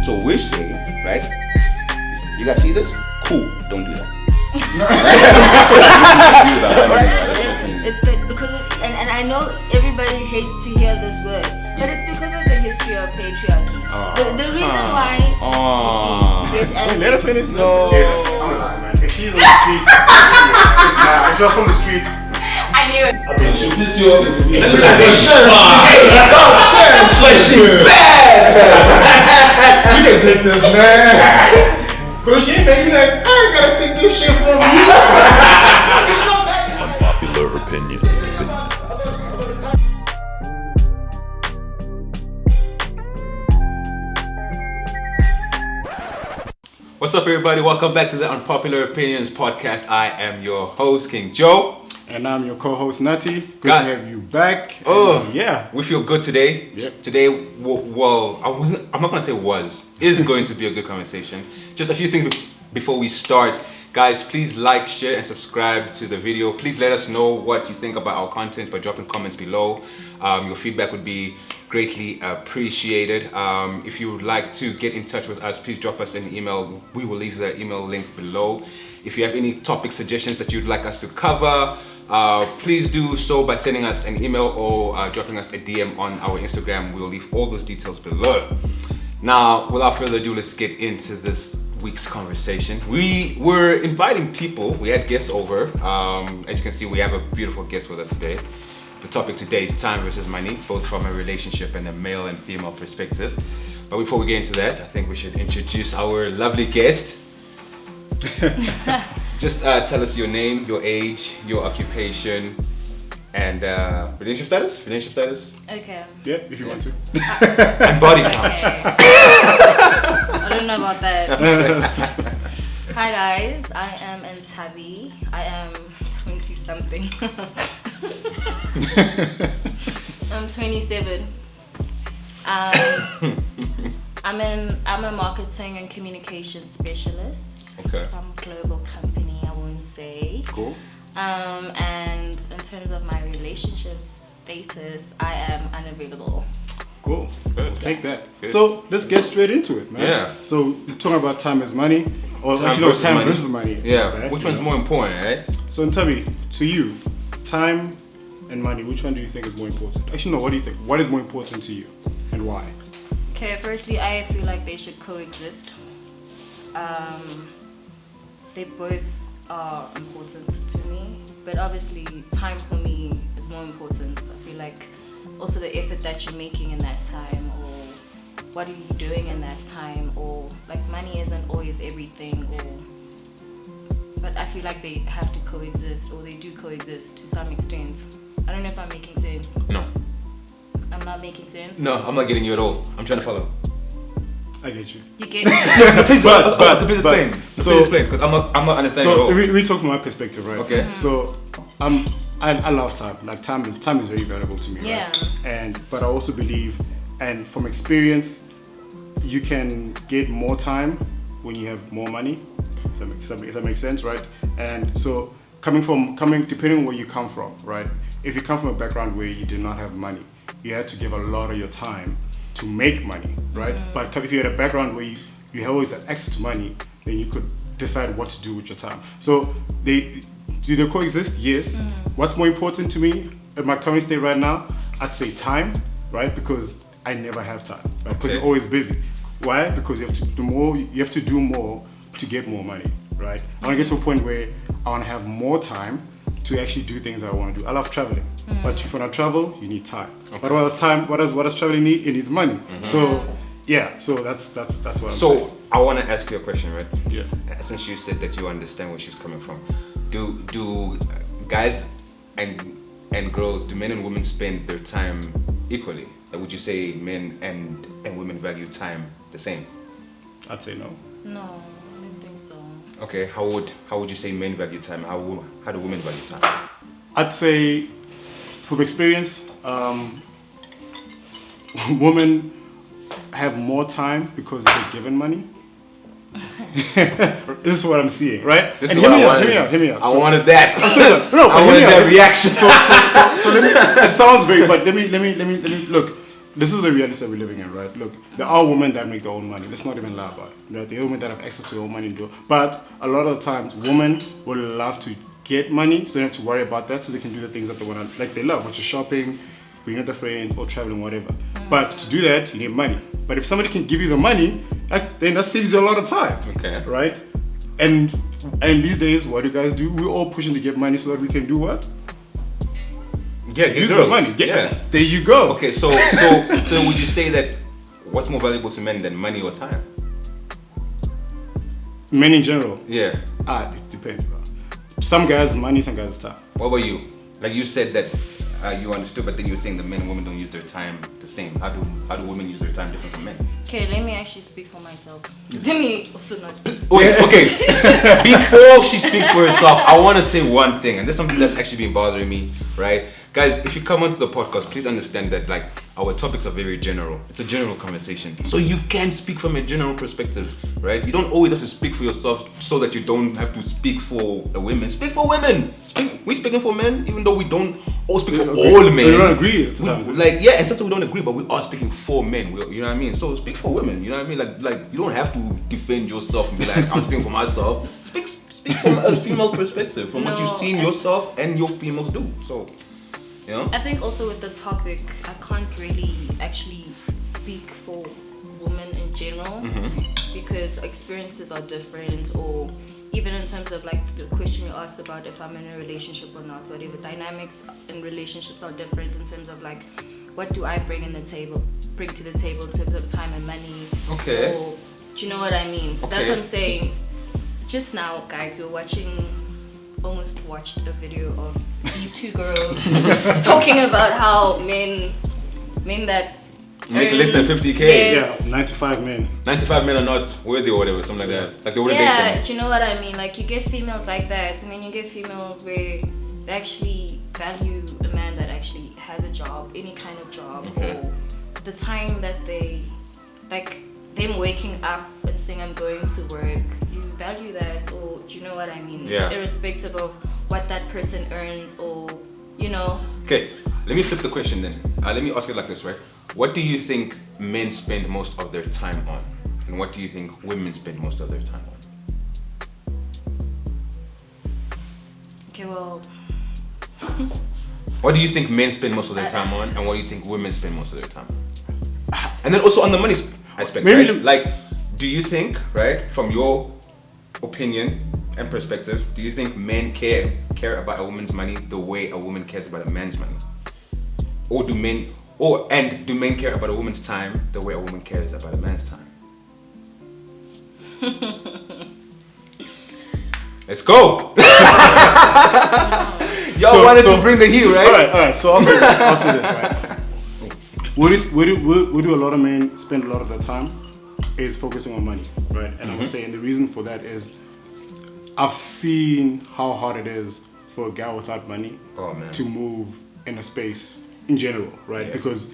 So we're saying, right? You guys see this? Cool. Don't do that. It's that because and I know everybody hates to hear this word, but it's because of the history of patriarchy. The reason why you see, let her finish. No. I'm lying, man. If she's on the streets, if she was from the streets, I knew it. I mean, She'll piss you off in the video. Look at this shirt. Like she bad. you can take this, man. But she ain't making like, I ain't gotta take this shit from you. Unpopular opinion. What's up, everybody? Welcome back to the Unpopular Opinions podcast. I am your host, King Joe. And I'm your co-host, Nutty. Good to have you back. Oh, yeah. We feel good today. Yep. Today, well, I'm not going to say is going to be a good conversation. Just a few things before we start. Guys, please like, share, and subscribe to the video. Please let us know what you think about our content by dropping comments below. Your feedback would be greatly appreciated. If you would like to get in touch with us, please drop us an email. We will leave the email link below. If you have any topic suggestions that you'd like us to cover, please do so by sending us an email or dropping us a DM on our Instagram. We'll leave all those details below. Now, without further ado, let's get into this week's conversation. We were inviting people. We had guests over. As you can see, we have a beautiful guest with us today. The topic today is time versus money, both from a relationship and a male and female perspective. But before we get into that, I think we should introduce our lovely guest. Just tell us your name, your age, your occupation, and relationship status. Okay. Yeah, if you want to. And body count. I don't know about that. Hi guys, I am Ntabi. I am 20 something. I'm 27. I'm a marketing and communication specialist. Okay. Some global company, I won't say. Cool. And in terms of my relationship status, I am unavailable. Cool. Good. Take that. Good. So let's get straight into it, man. Yeah. So you're talking about time is money, or Time actually versus time money. versus money. Yeah. right? Which one's more important, right? So Ntabi, to you, time and money, which one do you think is more important? Actually, no. What do you think? What is more important to you, and why? Okay, firstly, I feel like they should coexist. They both are important to me, but obviously time for me is more important. I feel like also the effort that you're making in that time, or what are you doing in that time, or like money isn't always everything, but I feel like they have to coexist, or they do coexist to some extent. I don't know if I'm making sense. No. I'm not making sense. No, I'm not getting you at all. I'm trying to follow. I get you. You get me? Please explain. So- Please explain, because I'm not understanding at So all. we talk from my perspective, right? Okay. Mhm. So I love time. Like time is very valuable to me. Yeah. Right? But I also believe, and from experience, you can get more time when you have more money. If that makes sense, right? And so depending on where you come from, right? If you come from a background where you did not have money, you had to give a lot of your time to make money, right? But if you had a background where you always had access to money, then you could decide what to do with your time. So do they coexist? Yes. What's more important to me at my current state right now? I'd say time, right? Because I never have time, right? Because you're always busy. Why? Because you have to do more to get more money, right? I want to get to a point where I want to have more time to actually do things that I want to do. I love traveling, but if you want to travel, you need time. Okay. But what does traveling need? It needs money. So yeah, so that's what I'm saying. So I want to ask you a question, right? Yeah. Since you said that you understand where she's coming from, do guys and girls, do men and women spend their time equally? Like, would you say men and women value time the same? I'd say no. No, I don't think so. Okay, how would you say men value time? How do women value time? I'd say, from experience, women have more time because they're given money. This is what I'm seeing, right? This is and what I wanted. Hear me out. I wanted that. No, I wanted that reaction. So let me. It sounds very, but let me look. this is the reality that we're living in, right? Look, there are women that make their own money. Let's not even lie about it. Right? There are women that have access to their own money and do it. But a lot of the times, women will love to get money, so they don't have to worry about that, so they can do the things that they want to, like they love, which is shopping, being with their friends, or traveling, whatever. But to do that, you need money. But if somebody can give you the money, then that saves you a lot of time. Okay. Right? And these days, what do you guys do? We're all pushing to get money so that we can do what? Yeah, get Use girls. the money. Yeah. There you go. Okay, so would you say that what's more valuable to men than money or time? Men in general. Yeah. It depends, bro. Some guys money, some guys time. What about you? Like you said that you understood, but then you were saying that men and women don't use their time the same. How do women use their time different from men? Okay, let me actually speak for myself. Let me also not. Wait, okay. Before she speaks for herself, I want to say one thing, and this is something that's actually been bothering me, right? Guys, if you come onto the podcast, please understand that like our topics are very general. It's a general conversation. So you can speak from a general perspective, right? You don't always have to speak for yourself so that you don't have to speak for the women. Speak for women. We speaking for men, even though we don't all speak for all men. We don't agree. And sometimes we don't agree, but we are speaking for men. You know what I mean? So speak for women. You know what I mean? Like you don't have to defend yourself and be like, I'm speaking for myself. Speak from a female's perspective, from what you've seen yourself and your females do. So, you know. I think also with the topic, I can't really actually speak for women in general because experiences are different, or even in terms of like the question you asked about if I'm in a relationship or not, whatever. Dynamics in relationships are different in terms of like what do I bring to the table in terms of time and money. Okay. Or, do you know what I mean? Okay. That's what I'm saying. Just now, guys, we were almost watched a video of these two girls talking about how men that Make less than 50K. Yes. Yeah, 95 men. 95 men are not worthy or whatever, something like that. Like they wouldn't date yeah, them. do you know what I mean? Like you get females like that, and then you get females where they actually value a man that actually has a job, any kind of job, or the time that they, like them waking up and saying I'm going to work. You value that, or do you know what I mean? Yeah. Irrespective of what that person earns, or you know. Okay, let me flip the question then. Let me ask it like this, right? What do you think men spend most of their time on? And what do you think women spend most of their time on? Okay, well. What do you think men spend most of their time on? And what do you think women spend most of their time on? And then also on the money aspect, Maybe right? Like, do you think, right, from your opinion and perspective, do you think men care about a woman's money the way a woman cares about a man's money? Or do men care about a woman's time the way a woman cares about a man's time? Let's go! Y'all wanted to bring the heat, right? Alright, so I'll say this, right? Where do a lot of men spend a lot of their time is focusing on money, right? And I would say, and the reason for that is I've seen how hard it is for a guy without money to move in a space in general, right? Yeah. Because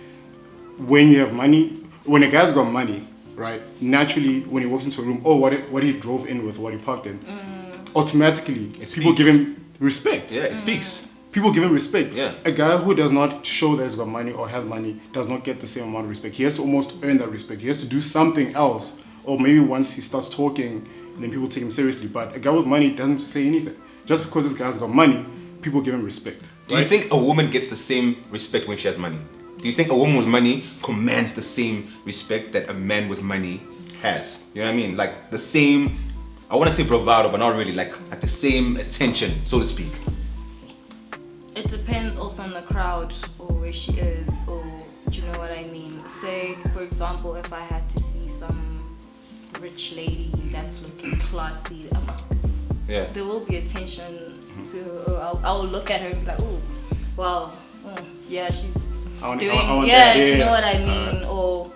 when you have money, when a guy's got money, right, naturally when he walks into a room, what he drove in with, what he parked in, automatically people give him respect. Yeah, it speaks. People give him respect. Yeah. A guy who does not show that he's got money or has money does not get the same amount of respect. He has to almost earn that respect. He has to do something else. Or maybe once he starts talking, then people take him seriously. But a guy with money doesn't say anything. Just because this guy's got money, people give him respect. Do you think a woman gets the same respect when she has money? Do you think a woman with money commands the same respect that a man with money has? You know what I mean? Like the same, I want to say bravado, but not really, like the same attention, so to speak. It depends also on the crowd or where she is, or do you know what I mean? Say, for example, if I had to see some rich lady that's looking classy, there will be attention to her. I'll look at her and be like, oh, wow, yeah, she's doing, do you know what I mean? Or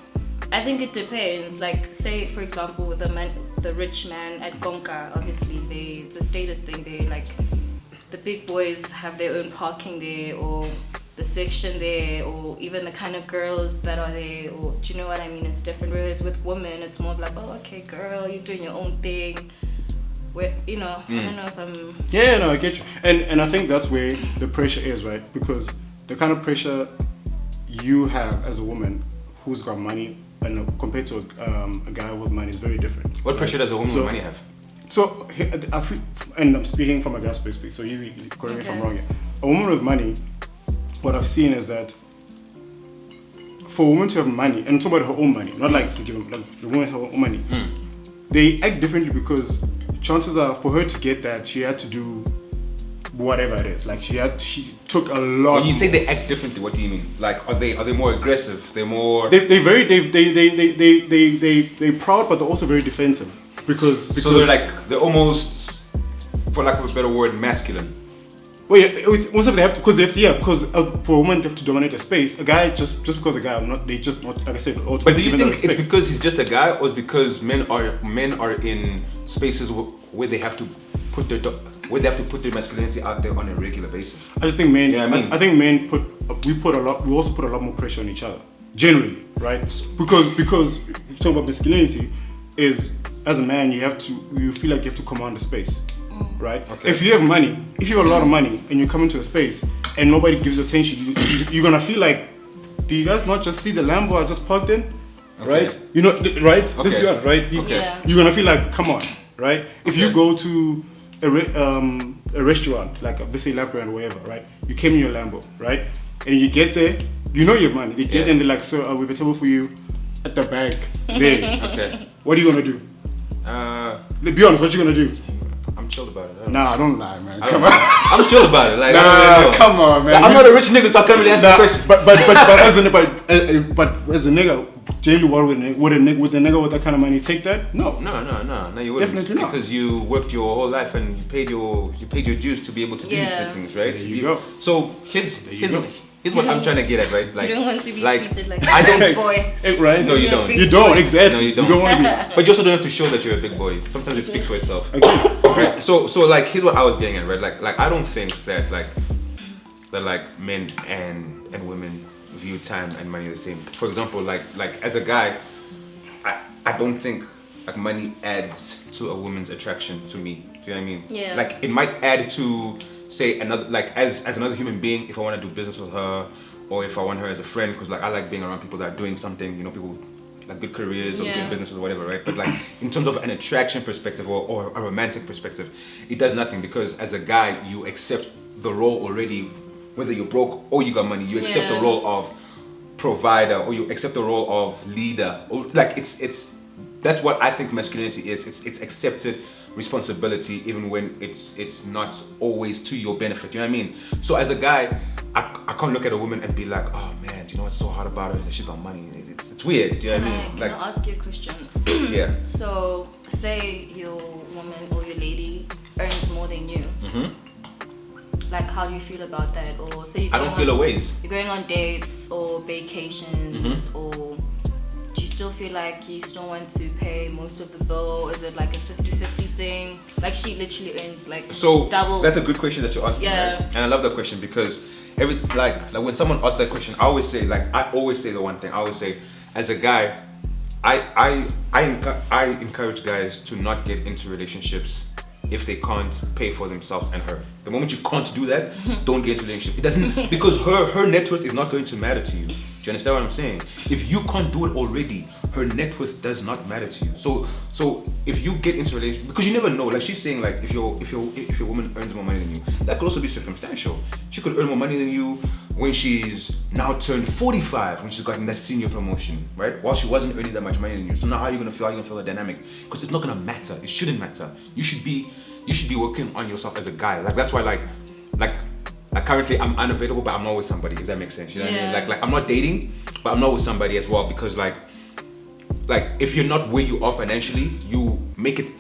I think it depends. Like, say, for example, with the rich man at Gonka, obviously, it's a status thing. They like, the big boys have their own parking there, or the section there, or even the kind of girls that are there, or do you know what I mean? It's different. Whereas with women, it's more of like, oh, okay, girl, you're doing your own thing. Where, you know, I don't know if I'm... Yeah, no, I get you. And I think that's where the pressure is, right? Because the kind of pressure you have as a woman who's got money and compared to a guy with money is very different. What pressure does a woman with money have? So, I feel, and I'm speaking from a guy's perspective, so you correct me if I'm wrong here. A woman with money, what I've seen is that for a woman to have money, and talk about her own money, not like to give them, like the woman have her own money, they act differently because chances are for her to get that, she had to do whatever it is. Like she took a lot. When you say they act differently, what do you mean? Like are they more aggressive? They're more. They're proud, but they're also very defensive because so they're almost, for lack of a better word, masculine. Well, yeah, most of them have to, because for a woman to have to dominate a space, a guy just because a guy, they just not, like I said. But do you think it's because he's just a guy, or it's because men are in spaces where they have to put their masculinity out there on a regular basis? I just think men. You know what I mean? I think men we also put a lot more pressure on each other, generally, right? Because if you talk about masculinity, is as a man you feel like you have to command the space. Right? Okay. If you have money, if you have a lot of money and you come into a space and nobody gives you attention, you're gonna feel like, do you guys not just see the Lambo I just parked in? Okay. Right? You know, right? Okay. Let's be honest, right? You're gonna feel like, come on, right? If you go to a restaurant, like let's say Lab Grand or wherever, right? You came in your Lambo, right? And you get there, you know you have money. They get there and they're like, sir, we have a table for you at the back there. Okay. What are you gonna do? Be honest, what you gonna do? I'm chilled about it. Nah, don't lie, man. Come on. I'm chilled about it. Like, come on, man. Like, I'm not a rich nigga, so I can't really answer the question. But as a nigga, generally, what would a nigga with that kind of money take that? No, you wouldn't. Definitely not. Because you worked your whole life and you paid your dues to be able to do these things, right? There you go. So here's what I'm trying to get at, right? Like, you don't want to be treated like I don't, a big boy. Right? No, you don't. You don't, exactly. No, you don't. You don't want to be. But you also don't have to show that you're a big boy. Sometimes it speaks for itself. Okay. Right? So like here's what I was getting at, right? Like I don't think that men and women view time and money the same. For example, like as a guy, I don't think like money adds to a woman's attraction to me. Do you know what I mean? Yeah. Like it might add to, say, another, like as another human being, if I want to do business with her, or if I want her as a friend, because like I like being around people that are doing something, you know, people like good careers or good businesses or whatever, right? But like in terms of an attraction perspective or a romantic perspective, it does nothing, because as a guy you accept the role already, whether you're broke or you got money, you accept the role of provider, or you accept the role of leader, or like it's that's what I think masculinity is. It's accepted responsibility, even when it's not always to your benefit. You know what I mean? So as a guy, I can't look at a woman and be like, oh man, do you know what's so hard about her is that she got money. It's weird. Do you know what I mean? Can I ask you a question? Yeah. So say your woman or your lady earns more than you. Like, how do you feel about that? Or say I don't feel a ways. You're going on dates or vacations, or do you still feel like you still want to pay most of the bill? Is it like a 50-50 thing? Like, she literally earns like double. That's a good question that you're asking, guys. And I love that question, because like when someone asks that question, I always say the one thing. I always say, as a guy, I encourage guys to not get into relationships if they can't pay for themselves and her. The moment you can't do that, don't get into a relationship. It doesn't, because her net worth is not going to matter to you. Do you understand what I'm saying? If you can't do it already, her net worth does not matter to you. So if you get into a relationship, because you never know, like she's saying, like if your woman earns more money than you, that could also be circumstantial. She could earn more money than you when she's now turned 45, when she's gotten that senior promotion, right? While she wasn't earning that much money than you. So now how are you gonna feel? How are you gonna feel the dynamic? Because it's not gonna matter. It shouldn't matter. You should be working on yourself as a guy. Like that's why like currently I'm unavailable, but I'm not with somebody, if that makes sense. You know what I mean? Like I'm not dating, but I'm not with somebody as well, because like if you're not where you are financially, you make it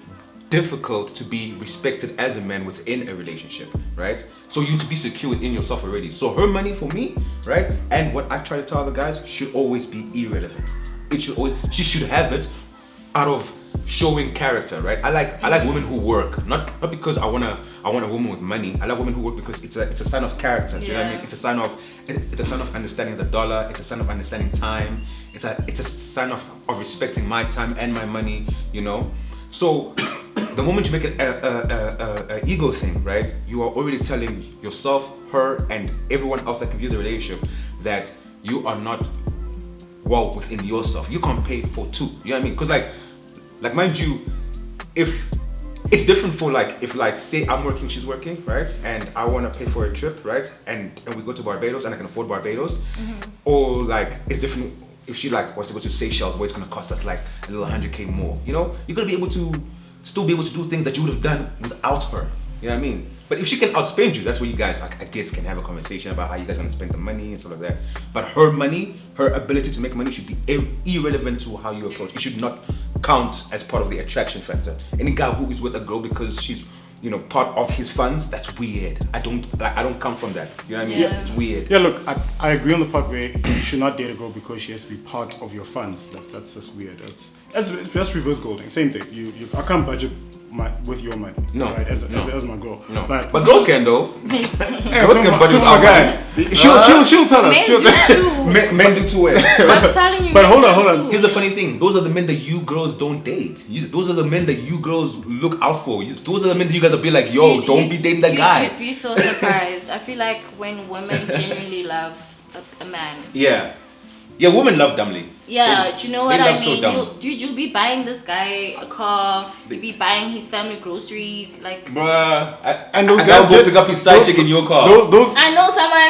difficult to be respected as a man within a relationship, right? So you need to be secure within yourself already. So her money for me, right? And what I try to tell other guys should always be irrelevant. She should have it out of showing character, right? I like women who work, not because I want a woman with money. I like women who work because it's a sign of character. Do you know what I mean? It's a sign of understanding the dollar. It's a sign of understanding time. It's a sign of respecting my time and my money. You know, so the moment you make it a ego thing, right? You are already telling yourself, her, and everyone else that can view the relationship that you are not well within yourself. You can't pay for two. You know what I mean? Because like mind you, if it's different for like if like say I'm working, she's working, right? And I want to pay for a trip, right? And we go to Barbados and I can afford Barbados, or like it's different if she like wants to go to Seychelles where it's gonna cost us like a little 100K more. You know, you're gonna be able to still be able to do things that you would have done without her. You know what I mean? But if she can outspend you, that's where you guys, I guess, can have a conversation about how you guys are gonna spend the money and stuff like that. But her money, her ability to make money should be irrelevant to how you approach. It should not count as part of the attraction factor. Any guy who is with a girl because she's, you know, part of his funds, that's weird. I don't come from that. You know what I mean? Yeah. It's weird. Yeah, look, I agree on the part where you should not date a girl because she has to be part of your funds. That's just weird. That's reverse golding. Same thing. I can't budget with your money. No, right? As no. my girl. No. But girls can though. Girls can budget with our my guy. money. She'll tell us. Men She'll do too. Men do too well. I'm telling you. But men hold on, do hold on. too. Here's the funny thing. Those are the men that you girls don't date. Those are the men that you girls look out for. Those are the men that you guys will be like, yo, don't be dating that guy. You'd be so surprised. I feel like when women genuinely love a man. Yeah. Yeah, women love dumbly. Yeah, do you know what they I love so mean? dumb. You'll be buying this guy a car. You'll be buying his family groceries. Like, Bruh. And those I guys gotta go pick up his side chick in your car. Those I know someone.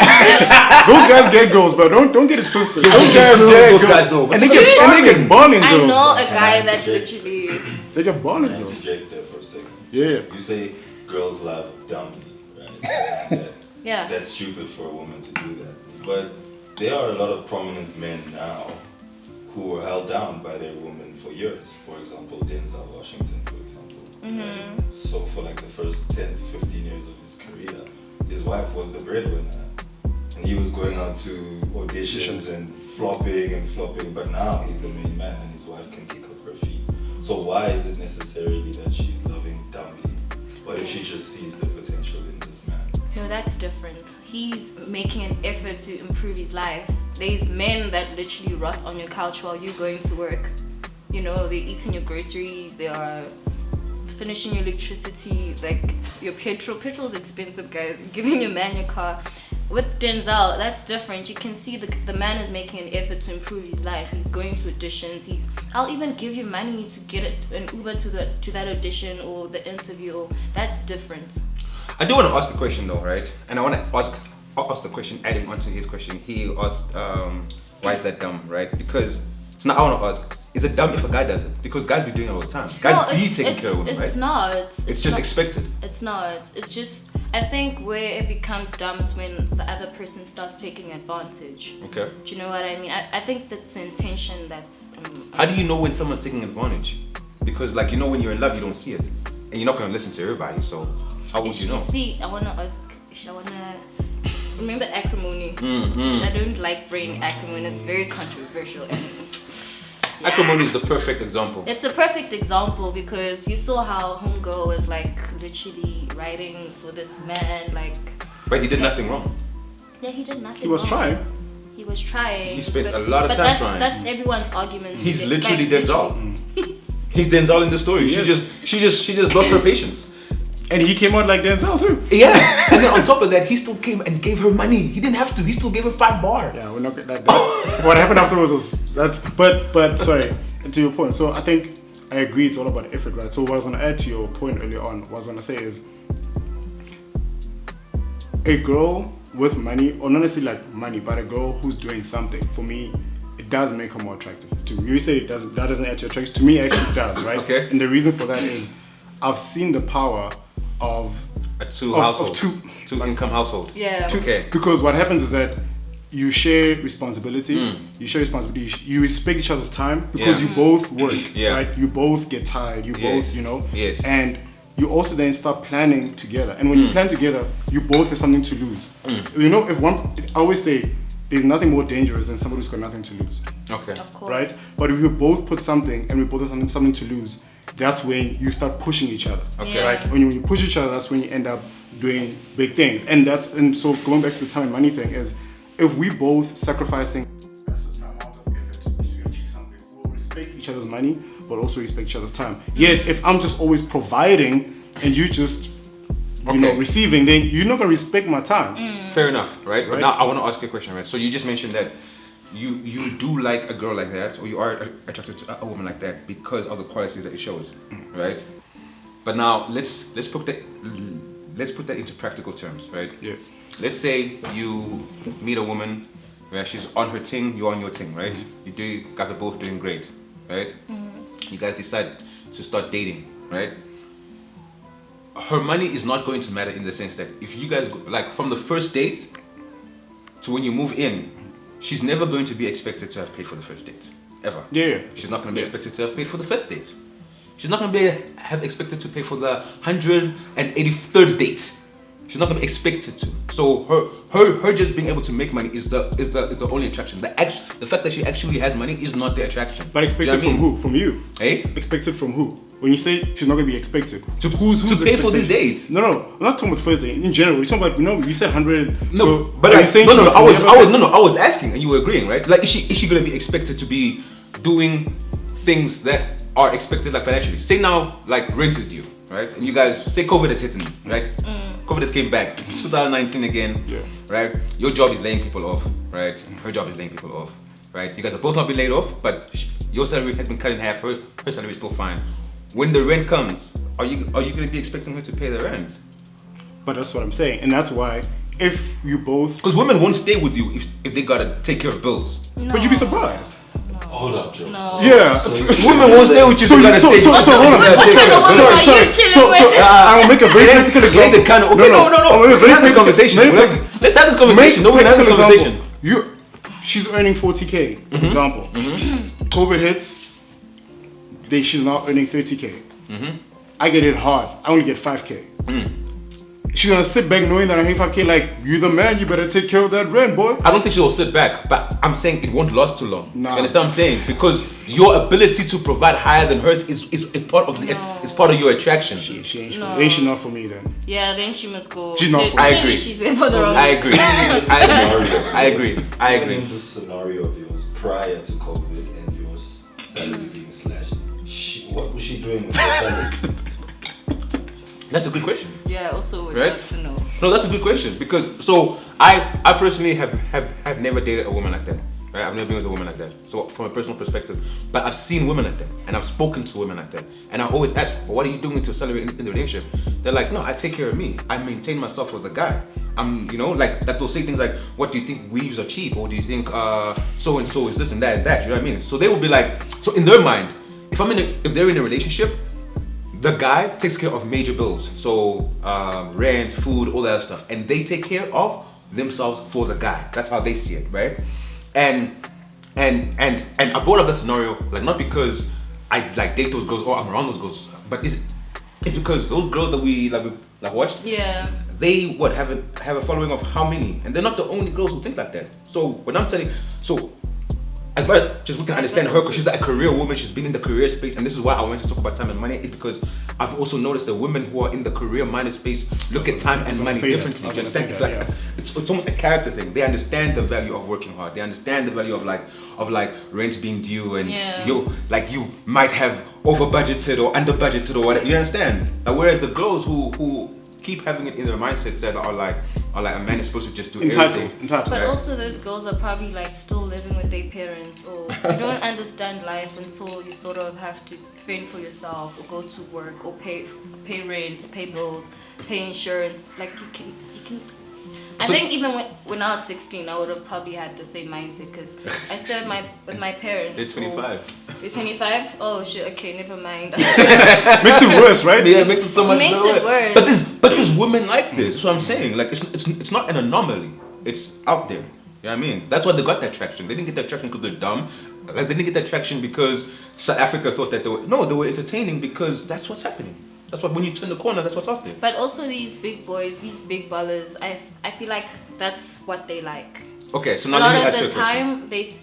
those guys get girls, but don't get it twisted. Yeah, Those guys those get guys girls, though, but and they those get are and they get balling I girls. know a Can guy I that interject? literally. They get balling Can I girls. interject there for a second? Yeah. You say girls love dumbly, right? Yeah. That's stupid for a woman to do that. But there are a lot of prominent men now who were held down by their women for years. For example, Denzel Washington, for example. So for like the first 10 to 15 years of his career, his wife was the breadwinner. And he was going out to auditions and flopping, but now he's the main man and his wife can kick up her feet. So why is it necessarily that she's loving dumbly? What if she just sees the potential in this man? No, that's different. He's making an effort to improve his life. There's men that literally rot on your couch while you're going to work. You know, they're eating your groceries, they are finishing your electricity, like your petrol. Petrol's expensive, guys. Giving your man your car. With Denzel, that's different. You can see the man is making an effort to improve his life. He's going to auditions. I'll even give you money to get an Uber to that audition or the interview. That's different. I do want to ask a question though, right? And I want to ask the question adding on to his question. He asked, why is that dumb, right? Because so now I want to ask, is it dumb if a guy does it? Because guys be doing it all the time. Guys be taking care of women, right? It's not. It's just expected. It's not. It's just, I think where it becomes dumb is when the other person starts taking advantage. Okay. Do you know what I mean? I think that's the intention that's... How do you know when someone's taking advantage? Because like, you know, when you're in love, you don't see it. And you're not going to listen to everybody, so how would you know? See, I want to ask... Remember acrimony? Mm-hmm. I don't like bringing acrimony. It's very controversial. And Acrimony is the perfect example. It's a perfect example because you saw how Homegirl was like literally writing for this man, like... But he did nothing wrong. Yeah, he did nothing He was wrong. trying. He was trying. He spent but- a lot of but time that's, trying. That's everyone's argument. He's Like, literally literally. Denzel. He's Denzel in the story. He She just lost her patience. And he came out like Denzel too. Yeah. And then on top of that, he still came and gave her money. He didn't have to. He still gave her 5 bar. Yeah, we're not that. What happened afterwards was but sorry. To your point, so I think I agree. It's all about effort, right? So what I was gonna add to your point earlier on, what I was gonna say is, a girl with money, or not necessarily like money, but a girl who's doing something, for me, it does make her more attractive. To you say it doesn't. That doesn't add to attraction. To me, it actually does, right? Okay. And the reason for that is, I've seen the power of A two of household. two Two-income household. Yeah. Okay. Because what happens is that you share responsibility. You share responsibility. You respect each other's time because Yeah. you both work. Yeah. Right. You both get tired. You Yes. both, you know. Yes. And you also then start planning together. And when you plan together, you both have something to lose. You know, I always say, there's nothing more dangerous than somebody who's got nothing to lose. Okay. Of course. Right. But if we both put something and we both have something to lose, that's when you start pushing each other. Okay. Yeah. Right. When you push each other, that's when you end up doing big things. And so going back to the time and money thing is, if we both sacrificing a certain amount of effort to achieve something, we'll respect each other's money, but also respect each other's time. Yet, if I'm just always providing and you just, you know, Okay. receiving, then you're not gonna respect my time. Fair enough, right? But Right. now I want to ask you a question, right? So you just mentioned that you do like a girl like that, or you are attracted to a woman like that because of the qualities that it shows, right? But now let's put that into practical terms, right? Yeah. Let's say you meet a woman where she's on her thing, you're on your thing, right? You guys are both doing great, right? You guys decide to start dating, right? Her money is not going to matter in the sense that if you guys go, like from the first date to when you move in, she's never going to be expected to have paid for the first date, ever. Yeah. She's not going to be expected to have paid for the fifth date. She's not going to have expected to pay for the 183rd date. She's not going to be expected to. So her just being able to make money is the only attraction. The fact that she actually has money is not the attraction. But expected from who? From you? Hey? Expected from who? When you say she's not going to be expected, who's to pay for these dates? No, I'm not talking about first date. In general, we're talking about you said 100. No, so but are you saying I was asking, and you were agreeing, right? Like, is she going to be expected to be doing things that are expected, like financially? Say now, like rent is due, right? And you guys say COVID is hitting, right? COVID has came back. It's 2019 again, right? Your job is laying people off, right? Her job is laying people off, right? You guys are both not been laid off, but your salary has been cut in half. Her salary is still fine. When the rent comes, are you going to be expecting her to pay the rent? But that's what I'm saying, and that's why if you both, because women won't stay with you if they gotta take care of bills. No. but you'd be surprised. Hold up, Joe. No. Yeah. Women won't stay with you. So if they gotta stay. hold on. I will make a very practical example. No. We're having this conversation. Let's have this conversation. No, we're having this conversation. She's earning 40K, for example. COVID hits. She's now earning 30K. I get hit hard. I only get 5K. She's gonna sit back knowing that I hate 5K. Like, you the man, you better take care of that rent, boy. I don't think she'll sit back, but I'm saying it won't last too long. Nah. You understand what I'm saying? Because your ability to provide higher than hers is a part of it's part of your attraction. She ain't she not for me then. Yeah, then she must go. She's not for me. I agree. She's there for the wrong I agree. I agree. In this scenario of yours, prior to COVID and your salary being slashed, what was she doing with her salary? That's a good question. Yeah, also would Right? love to know. No, that's a good question because I personally have never dated a woman like that. Right? I've never been with a woman like that. So from a personal perspective, but I've seen women like that and I've spoken to women like that. And I always ask, well, what are you doing with your salary in the relationship? They're like, no, I take care of me. I maintain myself with the guy. I'm, like they'll say things like, what do you think weaves are cheap? Or do you think so and so is this and that and that? You know what I mean? So they will be like, so in their mind, if they're in a relationship, the guy takes care of major bills, so rent, food, all that stuff, and they take care of themselves for the guy. That's how they see it, right? And I brought up that scenario like not because I like date those girls or I'm around those girls, but it's because those girls that we watched, they have a following of how many, and they're not the only girls who think like that. So when I'm telling, as well, just we can understand her because she's a career woman. She's been in the career space, and this is why I wanted to talk about time and money. Is because I've also noticed that women who are in the career-minded space look at time and money differently. You understand? It's almost a character thing. They understand the value of working hard. They understand the value of rent being due, and you might have over budgeted or under budgeted or whatever. You understand? Whereas the girls who keep having it in their mindsets that are like a man is supposed to just do everything. But also those girls are probably like still living with their parents, or you don't understand life until you sort of have to fend for yourself or go to work or pay rent, pay bills, pay insurance. Like you can. I think even when I was 16, I would have probably had the same mindset because I stayed with my parents. They're 25. You're 25? Oh shit, okay, never mind. Makes it worse, right? Yeah, it makes it so much worse. But there's women like this. That's what I'm saying. Like it's not an anomaly. It's out there. You know what I mean? That's why they got that traction. They didn't get that traction because they're dumb. Like they didn't get that traction because South Africa thought that they were entertaining because that's what's happening. That's what when you turn the corner, that's what's out there. But also these big boys, these big ballers, I feel like that's what they like. Okay, so now let me ask you a question. A lot of the time,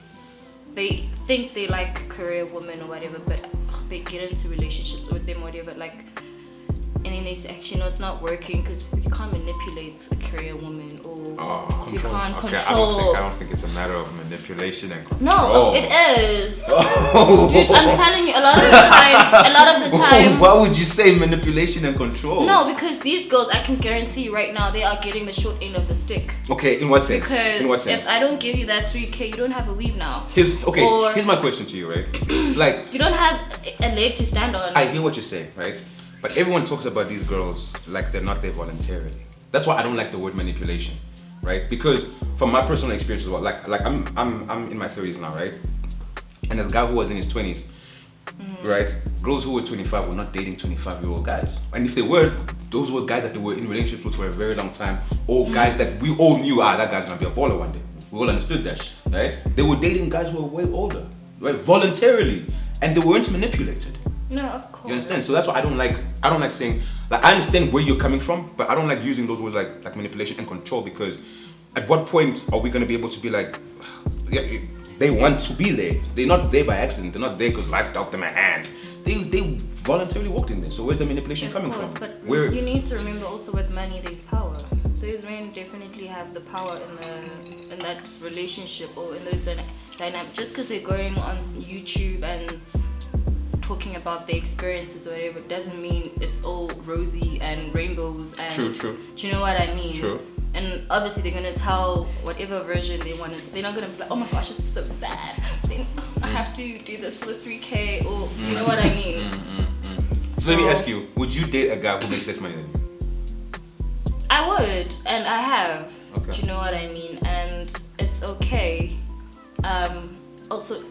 they think they like career women or whatever, but they get into relationships with them or whatever. Like, and then they say, actually, no, it's not working because you can't manipulate a career woman or you can't Okay, control. I don't think it's a matter of manipulation and control. No, it is. Dude, I'm telling you, a lot of the time. Why would you say manipulation and control? No, because these girls, I can guarantee you right now, they are getting the short end of the stick. Okay, in what sense? Because in what sense? if I don't give you that 3K, you don't have a weave now. Here's Or- my question to you, right? Like, You don't have a leg to stand on. I hear what you're saying, right? But everyone talks about these girls like they're not there voluntarily. That's why I don't like the word manipulation, right? Because from my personal experience as well, like I'm in my 30s now, right? And this guy who was in his 20s, right? Girls who were 25 were not dating 25-year-old guys, and if they were, those were guys that they were in relationships with for a very long time, or guys that we all knew, that guy's gonna be a baller one day. We all understood that, right? They were dating guys who were way older, right? Voluntarily, and they weren't manipulated. No, of course. You understand? So that's why I don't like saying, like, I understand where you're coming from, but I don't like using those words like manipulation and control, because at what point are we going to be able to be like, yeah, they want to be there. They're not there by accident. They're not there because life dealt them a hand. They voluntarily walked in there. So where's the manipulation coming from? But Where? you need to remember also with money, there's power. Those men definitely have the power in that relationship or in those dynamics. Just because they're going on YouTube and talking about their experiences or whatever doesn't mean it's all rosy and rainbows and True. do you know what I mean? True. And obviously they're gonna tell whatever version they want to. They're not gonna be like, oh my gosh, it's so sad. I have to do this for the 3K or you know what I mean. So let me ask you: would you date a guy who makes less money than you? I would, and I have. Okay. Do you know what I mean? And it's okay. Also,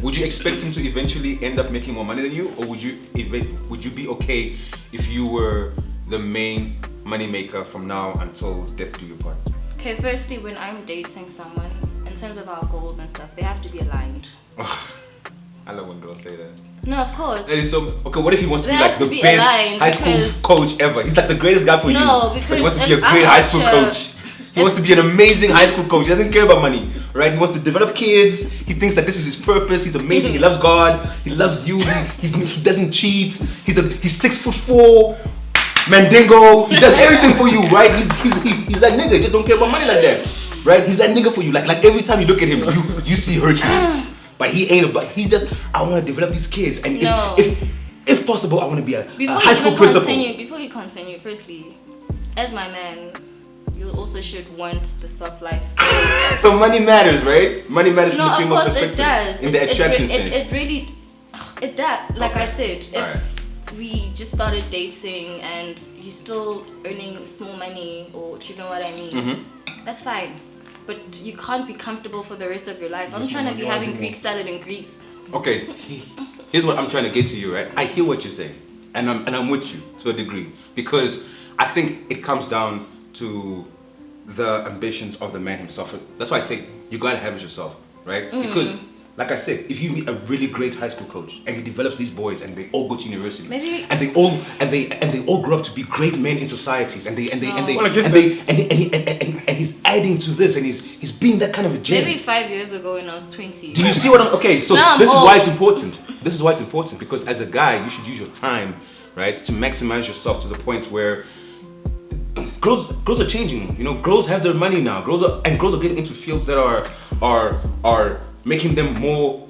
Would you expect him to eventually end up making more money than you, or would you be okay if you were the main money maker from now until death do you part? okay, firstly, when I'm dating someone, in terms of our goals and stuff, they have to be aligned. I love when girls say that. No, of course. That is so. Okay, what if he wants to They be have like to the be best aligned high school because- coach ever? He's like the greatest guy for you. No, But he because wants to be a if I'm great high school not sure- coach. He wants to be an amazing high school coach. He doesn't care about money, right? He wants to develop kids. He thinks that this is his purpose. He's amazing. He loves God. He loves you. He doesn't cheat. He's 6'4", mandingo. He does everything for you, right? He's that nigga. Just don't care about money like that, right? He's that nigga for you. Like every time you look at him, you see Hercules, but he ain't. But he's just, I want to develop these kids, and No. if possible, I want to be a Before high school principal. Before you continue, firstly, as my man, you also should want the soft life. So money matters, right? Money matters from No, the of female course it perspective. does. In the attraction sense. It really, it does. Like I said, if Alright. we just started dating and you're still earning small money, or do you know what I mean? That's fine. But you can't be comfortable for the rest of your life. I'm trying to be having Greek salad in Greece. Okay, here's what I'm trying to get to you, right? I hear what you're saying, and I'm with you to a degree, because I think it comes down to the ambitions of the man himself. That's why I say you gotta have it yourself, right? Because, like I said, if you meet a really great high school coach and he develops these boys and they all go to university, Maybe- and they all grow up to be great men in societies, and Well, I guess he's adding to this, and he's being that kind of a gent. Maybe 5 years ago when I was 20. Do you see what I'm? Okay, so No, I'm this is old. why it's important. This is why it's important, because as a guy, you should use your time, right, to maximize yourself to the point where girls are changing. You know, girls have their money now. Girls are getting into fields that are making them more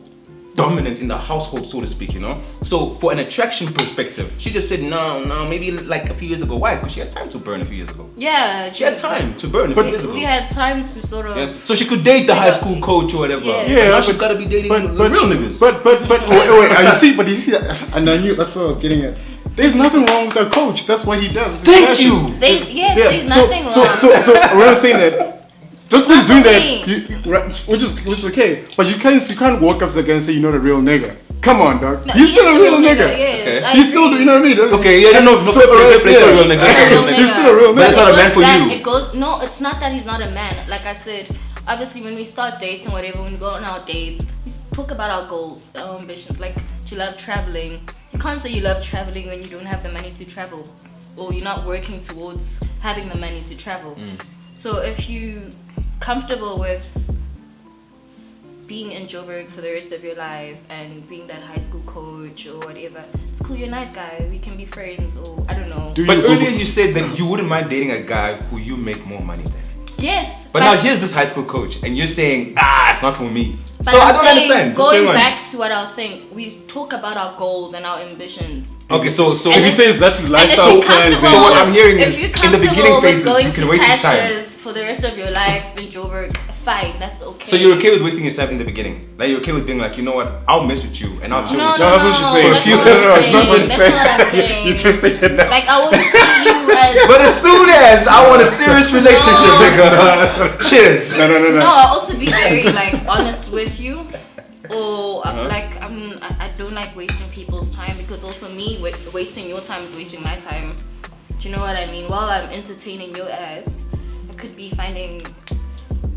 dominant in the household, so to speak. You know, so for an attraction perspective, she just said no, maybe like a few years ago. Why? Because she had time to burn a few years ago. Yeah. She had time to burn a few years ago. We had time to sort of. Yes. So she could date the high school coach or whatever. Yeah. Yeah, Now but- she's gotta be dating the real niggas. But wait, you see that, and I knew that's what I was getting at. There's nothing wrong with a coach. That's what he does. It's his Thank passion. you. There's nothing wrong. So when I'm saying that, just because doing that, Nothing. which is okay, but you can't walk up to the guy and say you're not a real nigga. Come on, dog. No, He's he still is a real nigga. Yes, Okay. I He's still, agree. you know what I mean? Okay, yeah, no, So, fair play, yeah. real nigga, He's real still a nigga. He's still a real But nigga. it's not a man for back, you. It goes, no, it's not that he's not a man. Like I said, obviously when we start dating, whatever, when we go on our dates, we talk about our goals, our ambitions. Like, do you love traveling? You can't say you love traveling when you don't have the money to travel, or you're not working towards having the money to travel. So if you comfortable with being in Joburg for the rest of your life and being that high school coach or whatever, it's cool, you're a nice guy, we can be friends, or I don't know. But earlier you said that you wouldn't mind dating a guy who you make more money than. Yes. But now here's this high school coach, and you're saying, it's not for me. But So I I'm don't saying, understand. What's going going on? back to what I was saying, we talk about our goals and our ambitions. Okay, so If he says that's his And lifestyle if you're plan, comfortable, So what I'm hearing if is, you're in the beginning comfortable with phases, going you can to waste his time. Tasha's for the rest of your life in Joburg, fine, that's okay. So you're okay with wasting your time in the beginning? Like you're okay with being like, you know what, I'll mess with you and I'll chill No, with no, you. that's what she's saying. that's No, what no, I'm it's not what she's saying. saying. That's what I'm saying. You just thinking that. Like, I wouldn't see you as... But as soon as I want a serious relationship, No. nigga, cheers. No. No, I'll also be very, like, honest with you. Or, Uh-huh. like, I don't like wasting people's time, because also me wasting your time is wasting my time. Do you know what I mean? While I'm entertaining your ass, I could be finding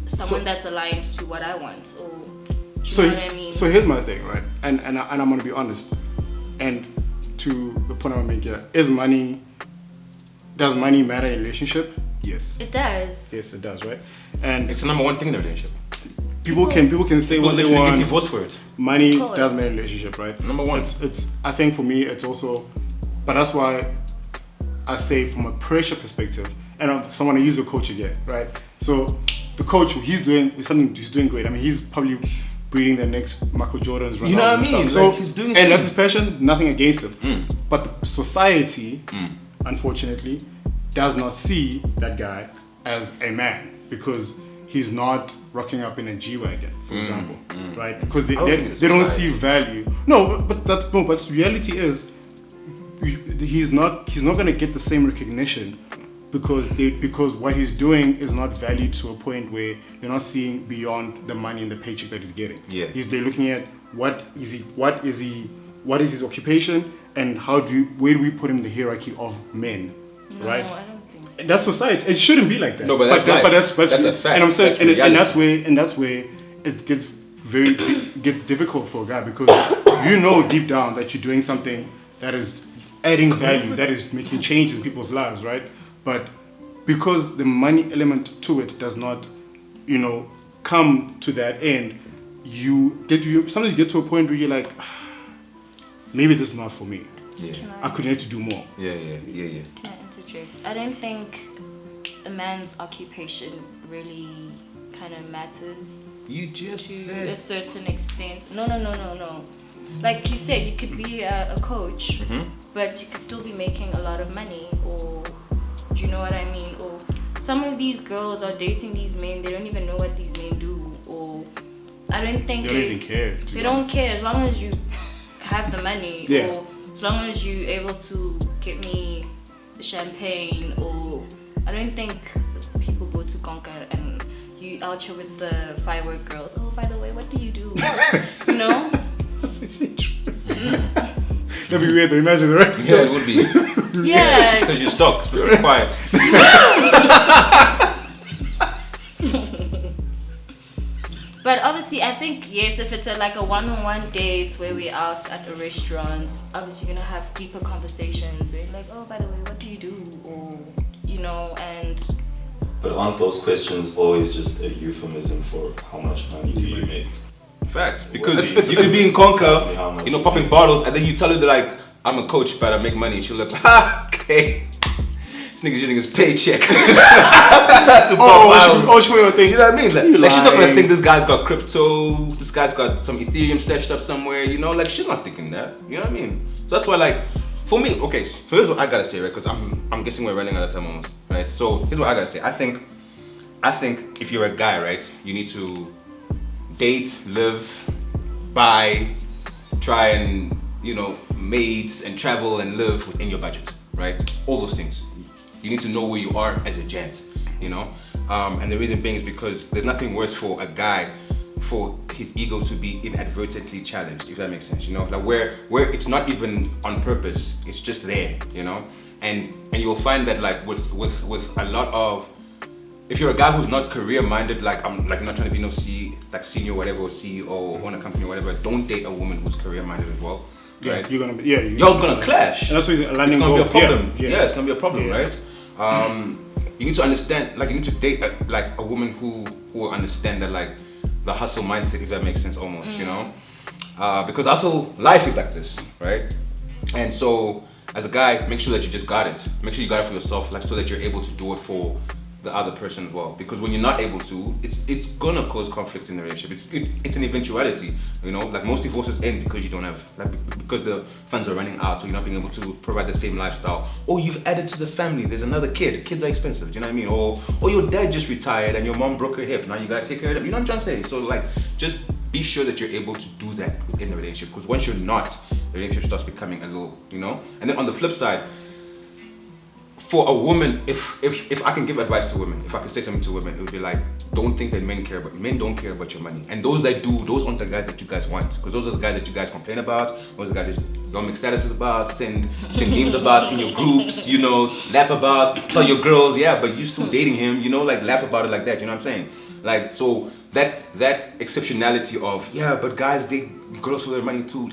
someone that's aligned to what I want. Or, do you know what I mean? So here's my thing, right? And I'm gonna be honest. And to the point I'm making here, does money matter in a relationship? Yes. It does. Yes, it does, right? And It's the number one thing in a relationship. people can say People what they literally get want. divorced for it. Money Of course. does matter in a relationship, right? Number one. It's I think for me it's also, but that's why I say from a pressure perspective, and so I want to use the coach again, right? So the coach, he's doing great. I mean, he's probably breeding the next Michael Jordans, Ronaldos, You know what I and mean? stuff. So Like, he's doing his and thing. that's his passion. Nothing against him, Mm. but the society, unfortunately, does not see that guy as a man because he's not rocking up in a G-Wagon, for example, right? Because I don't think it's they don't society. see value. No, but the reality is he's not going to get the same recognition because what he's doing is not valued to a point where they're not seeing beyond the money and the paycheck that he's getting. Yeah. They're looking at what is his occupation, and where do we put him in the hierarchy of men, No, right? I don't think so. That's society. It shouldn't be like that. No, but that's life. That's a fact. And I'm saying, That's and reality. that's where it gets difficult for a guy, because you know deep down that you're doing something that is adding value, that is making changes in people's lives, right? But because the money element to it does not, come to that end, sometimes you get to a point where you're like, maybe this is not for me. Yeah. I could need to do more. Yeah. Can I interject? I don't think a man's occupation really kind of matters You just to said. a certain extent. No. Like you said, you could be a coach, but you could still be making a lot of money, or do you know what I mean? Or some of these girls are dating these men, they don't even know what these men do, or I don't think They don't even care. they don't care as long as you have the money, Yeah. or as long as you're able to get me champagne, or I don't think people go to Conquer and you out here with the firework girls. Oh, by the way, what do you do? You know? That'd be weird to imagine, right? Yeah, it would be. Yeah. Because you're stuck. Supposed to be quiet. But obviously, I think, yes, if it's like a one-on-one date where we're out at a restaurant, obviously you're going to have deeper conversations where you're like, oh, by the way, what do you do? Or, and... But aren't those questions always just a euphemism for how much money do you make? Facts. Because It's- you could be in Conquer, How much popping you bottles, and then you tell her that, like, I'm a coach, but I make money. She'll look, okay. This nigga's using his paycheck to pop bottles. She will think. You know what I mean? You Like she's not gonna lying. think this guy's got crypto, this guy's got some Ethereum stashed up somewhere, like she's not thinking that. You know what I mean? So that's why, like, for me, okay, so here's what I gotta say, right? Because I'm guessing we're running out of time almost, right? So here's what I gotta say. I think if you're a guy, right, you need to date, live, buy, try and, maids and travel and live within your budget, right? All those things. You need to know where you are as a gent, and the reason being is because there's nothing worse for a guy for his ego to be inadvertently challenged, if that makes sense, like where it's not even on purpose, it's just there, and you'll find that like with a lot of, if you're a guy who's not career minded, like I'm like not trying to be no senior whatever or CEO or own a company or whatever, don't date a woman who's career minded as well. Yeah, Right? you're gonna clash. And that's what It's aligning gonna be a goals. problem. Yeah. Yeah, it's gonna be a problem, Yeah. right? You need to understand, like you need to date a woman who will understand that like the hustle mindset, if that makes sense, almost, you know, because also life is like this, right? And so as a guy, make sure that you just got it. Make sure you got it for yourself, like so that you're able to do it for the other person as well. Because when you're not able to, it's gonna cause conflict in the relationship. It's an eventuality, you know. Like most divorces end because you don't have, like, because the funds are running out, so you're not being able to provide the same lifestyle. Or you've added to the family. There's another kid. Kids are expensive. Do you know what I mean? Or your dad just retired and your mom broke her hip. Now you gotta take care of them. You know what I'm trying to say? So like, just be sure that you're able to do that within the relationship. Because once you're not, the relationship starts becoming a little, you know. And then on the flip side, for a woman, if I can give advice to women, if I could say something to women, it would be like, don't think that men don't care about your money. And those that do, those aren't the guys that you guys want. Because those are the guys that you guys complain about, those are the guys that you don't make statuses about, send memes about in your groups, you know, laugh about, tell your girls, yeah, but you're still dating him, you know, like laugh about it like that, you know what I'm saying? Like, so that exceptionality of, yeah, but guys date girls for their money too,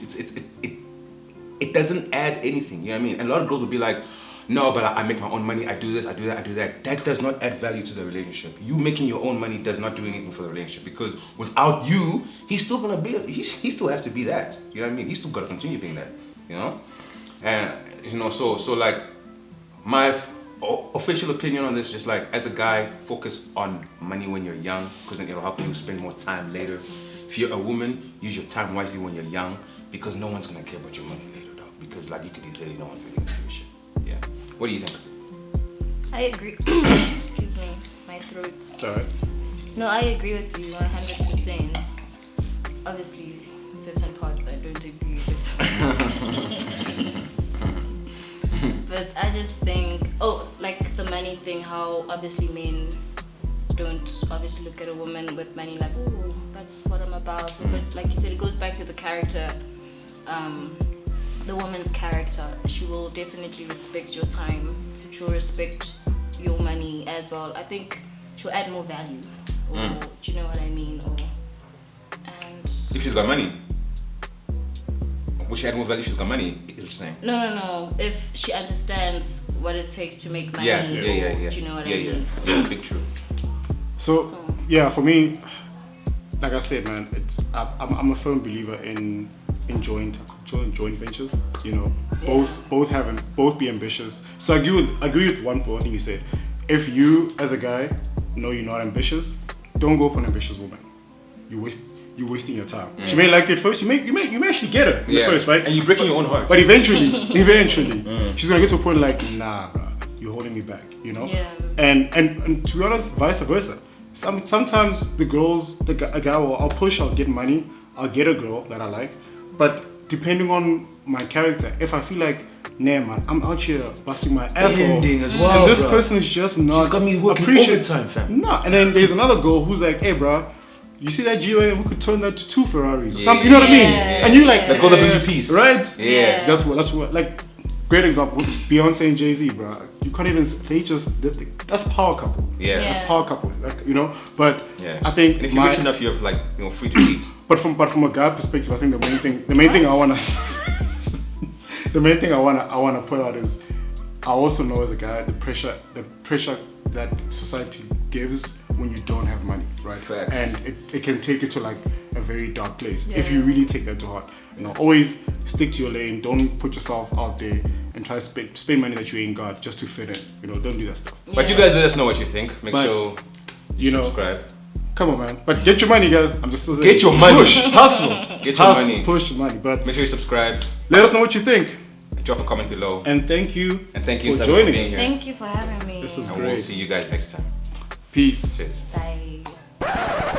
it doesn't add anything, you know what I mean? And a lot of girls will be like, no, but I make my own money, I do this, I do that, I do that. That does not add value to the relationship. You making your own money does not do anything for the relationship, because without you, he's still gonna be, he still has to be that. You know what I mean? He's still gotta continue being that, you know? And, you know, so like, my official opinion on this, just like, as a guy, focus on money when you're young, because then it'll help you spend more time later. If you're a woman, use your time wisely when you're young, because no one's gonna care about your money later, though. Because like, you could be literally no one's really gonna give a shit. Yeah. What do you think? I agree. Excuse me, my throat's. It's alright. No, I agree with you 100%. Obviously, certain parts I don't agree with. But I just think, like the money thing, how obviously men don't obviously look at a woman with money like, oh, that's what I'm about. But like you said, it goes back to the character. The woman's character. She will definitely respect your time. She'll respect your money as well. I think she'll add more value. Or, do you know what I mean? And if she's got money, will she add more value if she's got money? Is what you're saying? No. If she understands what it takes to make money. Yeah. Do you know what I mean? Yeah, big true. So yeah, for me, like I said, man, I'm a firm believer in joint ventures. You know, both be ambitious. So I agree with one thing you said. If you as a guy know you're not ambitious, don't go for an ambitious woman. You're wasting your time. She may like it first. You may actually get her first, right? And you're breaking your own heart. But eventually, she's gonna get to a point like, nah, bro, you're holding me back. You know. Yeah. And to be honest, vice versa. Sometimes the girls, a guy will, I'll get money, I'll get a girl that I like, but depending on my character, if I feel like, nah man, I'm out here busting my ass off, as well, and this person is just not she's got me working overtime, fam. Nah, and then there's another girl who's like, hey bro, you see that GOA, we could turn that to 2 Ferraris or something, you know what I mean? And you like, that girl that brings you peace, right? Yeah. That's what, like, great example, Beyonce and Jay-Z, bro. You can't even, that's power couple. Yeah. That's power couple, like, you know. But Yeah. I think, and if you're rich enough, you're like, you know, free to cheat. But from a guy perspective, I think the main thing I wanna put out is, I also know as a guy the pressure that society gives when you don't have money, right? Facts. And it can take you to like a very dark place if Yeah. you really take that to heart. You know, always stick to your lane. Don't put yourself out there and try to spend money that you ain't got just to fit in. You know, don't do that stuff. But you guys let us know what you think. Make But, sure you know, subscribe. Come on, man. But get your money, guys. I'm just still saying. Get your money. Push, hustle. Get your Hustle, money. push money. But Make sure you subscribe. let us know what you think. Drop a comment below. And thank you. And thank you for for joining being us. here. Thank you for having me. This is And great. we'll see you guys next time. Peace. Cheers. Bye.